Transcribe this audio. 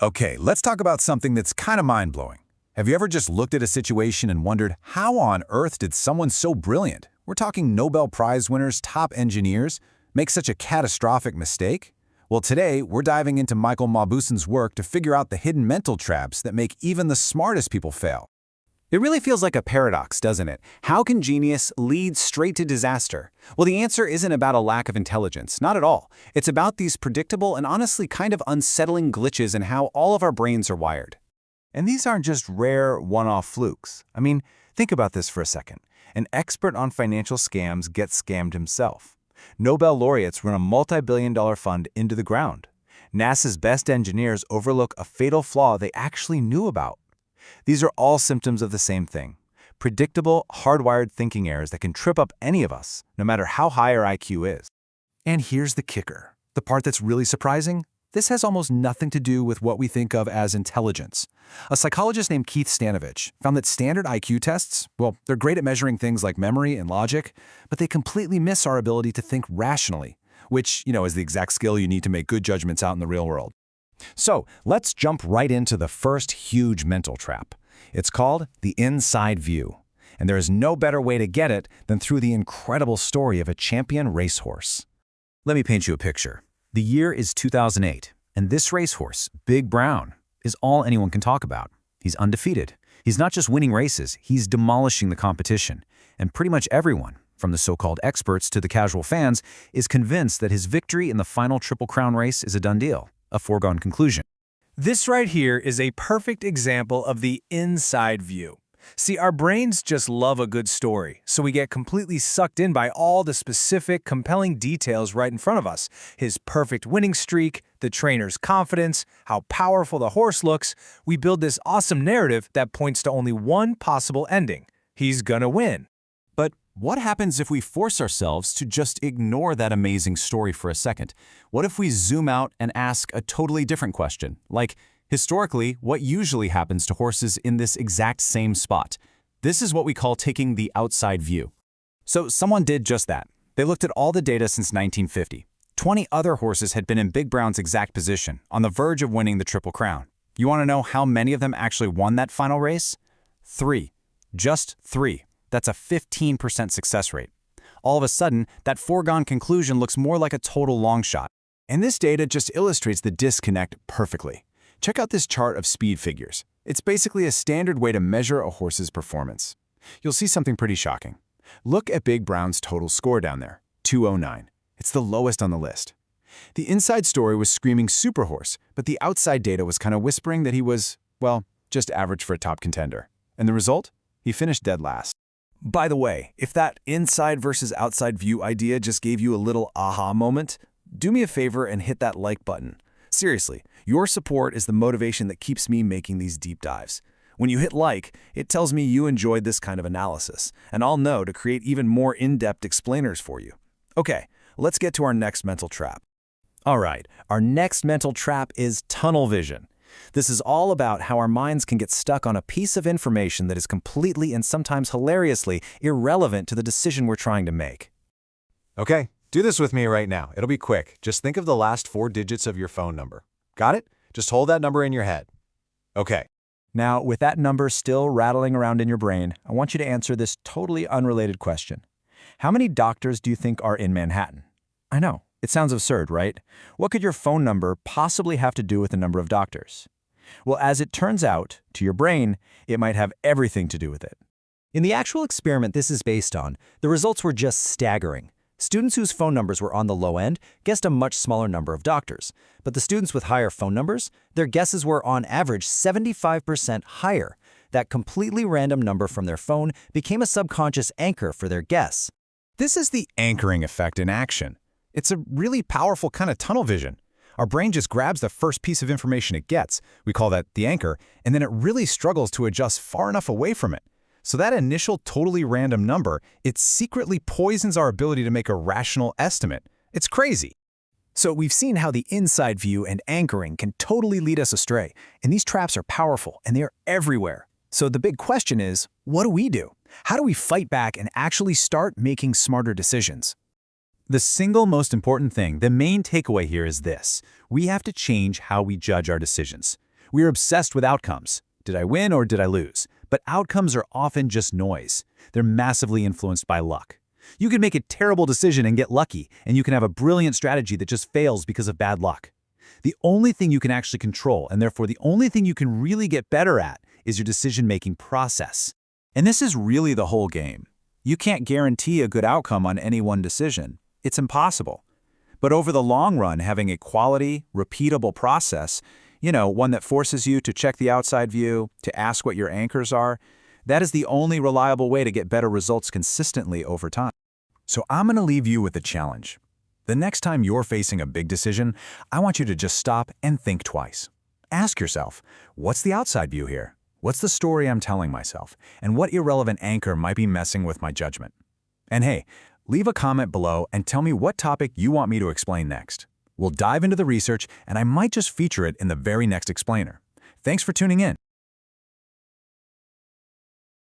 Okay, let's talk about something that's kind of mind-blowing. Have you ever just looked at a situation and wondered, how on earth did someone so brilliant, we're talking Nobel Prize winners, top engineers, make such a catastrophic mistake? Well, today, we're diving into Michael Mauboussin's work to figure out the hidden mental traps that make even the smartest people fail. It really feels like a paradox, doesn't it? How can genius lead straight to disaster? Well, the answer isn't about a lack of intelligence, not at all. It's about these predictable and honestly kind of unsettling glitches in how all of our brains are wired. And these aren't just rare, one-off flukes. I mean, think about this for a second. An expert on financial scams gets scammed himself. Nobel laureates run a multi-billion-dollar fund into the ground. NASA's best engineers overlook a fatal flaw they actually knew about. These are all symptoms of the same thing. Predictable, hardwired thinking errors that can trip up any of us, no matter how high our IQ is. And here's the kicker. The part that's really surprising? This has almost nothing to do with what we think of as intelligence. A psychologist named Keith Stanovich found that standard IQ tests, well, they're great at measuring things like memory and logic, but they completely miss our ability to think rationally, which, is the exact skill you need to make good judgments out in the real world. So, let's jump right into the first huge mental trap. It's called the inside view. And there is no better way to get it than through the incredible story of a champion racehorse. Let me paint you a picture. The year is 2008, and this racehorse, Big Brown, is all anyone can talk about. He's undefeated. He's not just winning races, he's demolishing the competition. And pretty much everyone, from the so-called experts to the casual fans, is convinced that his victory in the final Triple Crown race is a done deal, a foregone conclusion. This right here is a perfect example of the inside view. See, our brains just love a good story, so we get completely sucked in by all the specific, compelling details right in front of us. His perfect winning streak, the trainer's confidence, how powerful the horse looks. We build this awesome narrative that points to only one possible ending. He's gonna win. But what happens if we force ourselves to just ignore that amazing story for a second? What if we zoom out and ask a totally different question, like, historically, what usually happens to horses in this exact same spot? This is what we call taking the outside view. So someone did just that. They looked at all the data since 1950. 20 other horses had been in Big Brown's exact position, on the verge of winning the Triple Crown. You want to know how many of them actually won that final race? 3. Just 3. That's a 15% success rate. All of a sudden, that foregone conclusion looks more like a total long shot. And this data just illustrates the disconnect perfectly. Check out this chart of speed figures. It's basically a standard way to measure a horse's performance. You'll see something pretty shocking. Look at Big Brown's total score down there, 209. It's the lowest on the list. The inside story was screaming super horse, but the outside data was kind of whispering that he was, well, just average for a top contender. And the result? He finished dead last. By the way, if that inside versus outside view idea just gave you a little aha moment, do me a favor and hit that like button. Seriously, your support is the motivation that keeps me making these deep dives. When you hit like, it tells me you enjoyed this kind of analysis, and I'll know to create even more in-depth explainers for you. Okay, let's get to our next mental trap. All right, our next mental trap is tunnel vision. This is all about how our minds can get stuck on a piece of information that is completely and sometimes hilariously irrelevant to the decision we're trying to make. Okay, do this with me right now. It'll be quick. Just think of the last 4 digits of your phone number. Got it? Just hold that number in your head. Okay. Now, with that number still rattling around in your brain, I want you to answer this totally unrelated question. How many doctors do you think are in Manhattan? I know. It sounds absurd, right? What could your phone number possibly have to do with the number of doctors? Well, as it turns out, to your brain, it might have everything to do with it. In the actual experiment this is based on, the results were just staggering. Students whose phone numbers were on the low end guessed a much smaller number of doctors. But the students with higher phone numbers, their guesses were on average 75% higher. That completely random number from their phone became a subconscious anchor for their guess. This is the anchoring effect in action. It's a really powerful kind of tunnel vision. Our brain just grabs the first piece of information it gets, we call that the anchor, and then it really struggles to adjust far enough away from it. So that initial totally random number, it secretly poisons our ability to make a rational estimate. It's crazy. So we've seen how the inside view and anchoring can totally lead us astray, and these traps are powerful and they're everywhere. So the big question is, what do we do? How do we fight back and actually start making smarter decisions? The single most important thing, the main takeaway here is this. We have to change how we judge our decisions. We are obsessed with outcomes. Did I win or did I lose? But outcomes are often just noise. They're massively influenced by luck. You can make a terrible decision and get lucky, and you can have a brilliant strategy that just fails because of bad luck. The only thing you can actually control, and therefore the only thing you can really get better at, is your decision-making process. And this is really the whole game. You can't guarantee a good outcome on any one decision. It's impossible. But over the long run, having a quality, repeatable process, one that forces you to check the outside view, to ask what your anchors are, that is the only reliable way to get better results consistently over time. So I'm going to leave you with a challenge. The next time you're facing a big decision, I want you to just stop and think twice. Ask yourself, what's the outside view here? What's the story I'm telling myself? And what irrelevant anchor might be messing with my judgment? And hey, leave a comment below and tell me what topic you want me to explain next. We'll dive into the research, and I might just feature it in the very next explainer. Thanks for tuning in.